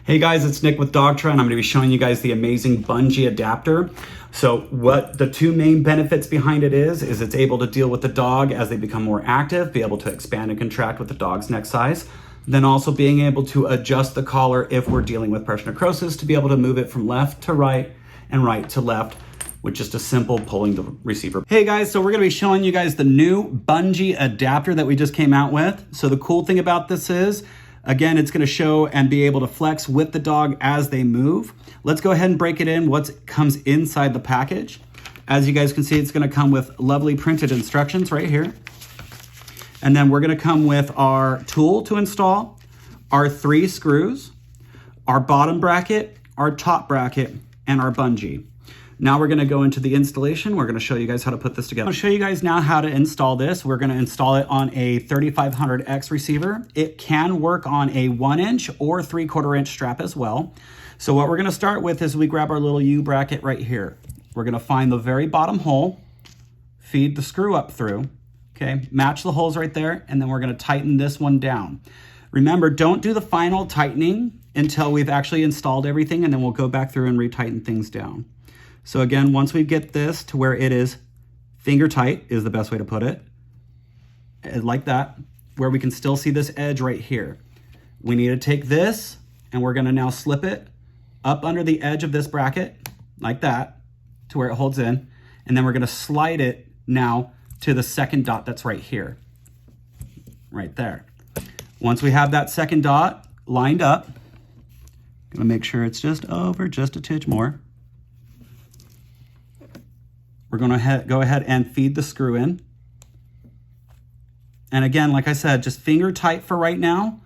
Hey guys, it's Nick with Dogtra, and I'm going to be showing you guys the amazing Bungee Adapter. So what the two main benefits behind it is it's able to deal with the dog as they become more active, be able to expand and contract with the dog's neck size, then also being able to adjust the collar if we're dealing with pressure necrosis to be able to move it from left to right and right to left with just a simple pulling the receiver. Hey guys, so we're gonna be showing you guys the new Bungee Adapter that we just came out with. So the cool thing about this is, again, it's gonna show and be able to flex with the dog as they move. Let's go ahead and break it in what comes inside the package. As you guys can see, it's gonna come with lovely printed instructions right here. And then we're gonna come with our tool to install, our 3 screws, our bottom bracket, our top bracket, and our bungee. Now we're gonna go into the installation. We're gonna show you guys how to put this together. I'll show you guys now how to install this. We're gonna install it on a 3500X receiver. It can work on a 1-inch or 3/4 inch strap as well. So what we're gonna start with is we grab our little U bracket right here. We're gonna find the very bottom hole, feed the screw up through, okay? Match the holes right there, and then we're gonna tighten this one down. Remember, don't do the final tightening until we've actually installed everything, and then we'll go back through and retighten things down. So again, once we get this to where it is finger tight is the best way to put it, like that, where we can still see this edge right here. We need to take this and we're gonna now slip it up under the edge of this bracket, like that, to where it holds in. And then we're gonna slide it now to the second dot that's right here, right there. Once we have that second dot lined up, gonna make sure it's just over just a titch more. We're gonna go ahead and feed the screw in. And again, like I said, just finger tight for right now.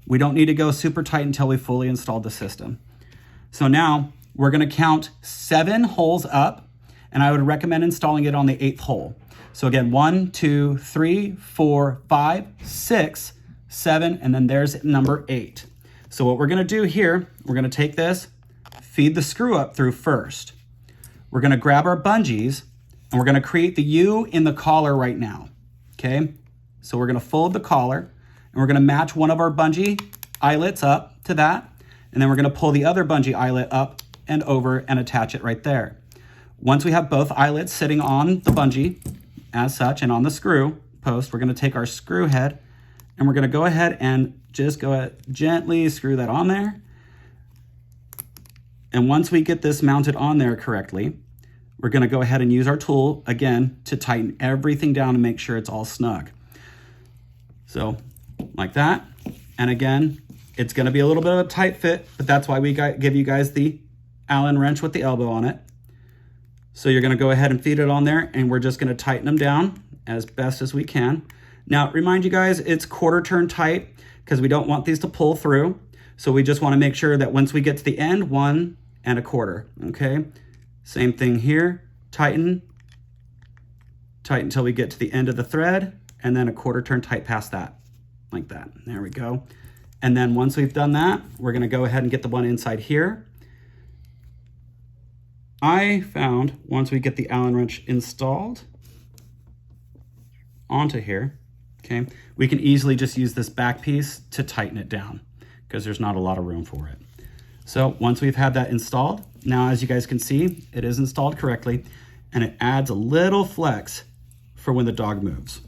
We don't need to go super tight until we fully installed the system. So now we're gonna count 7 holes up, and I would recommend installing it on the 8th hole. So again, 1, 2, 3, 4, 5, 6, 7, and then there's number 8. So what we're gonna do here, we're gonna take this, feed the screw up through first. We're gonna grab our bungees, and we're gonna create the U in the collar right now, okay? So we're gonna fold the collar, and we're gonna match one of our bungee eyelets up to that, and then we're gonna pull the other bungee eyelet up and over and attach it right there. Once we have both eyelets sitting on the bungee, as such, and on the screw post, we're gonna take our screw head, and we're gonna go ahead and just gently screw that on there. And once we get this mounted on there correctly, we're gonna go ahead and use our tool, again, to tighten everything down and make sure it's all snug. So, like that. And again, it's gonna be a little bit of a tight fit, but that's why we give you guys the Allen wrench with the elbow on it. So you're gonna go ahead and feed it on there, and we're just gonna tighten them down as best as we can. Now, remind you guys, it's 1/4 turn tight, because we don't want these to pull through. So we just wanna make sure that once we get to the end, 1 1/4, okay? Same thing here, tighten until we get to the end of the thread, and then a 1/4 turn tight past that, like that. There we go. And then once we've done that, we're gonna go ahead and get the one inside here. I found once we get the Allen wrench installed onto here, okay, we can easily just use this back piece to tighten it down because there's not a lot of room for it. So once we've had that installed, now as you guys can see, it is installed correctly, and it adds a little flex for when the dog moves.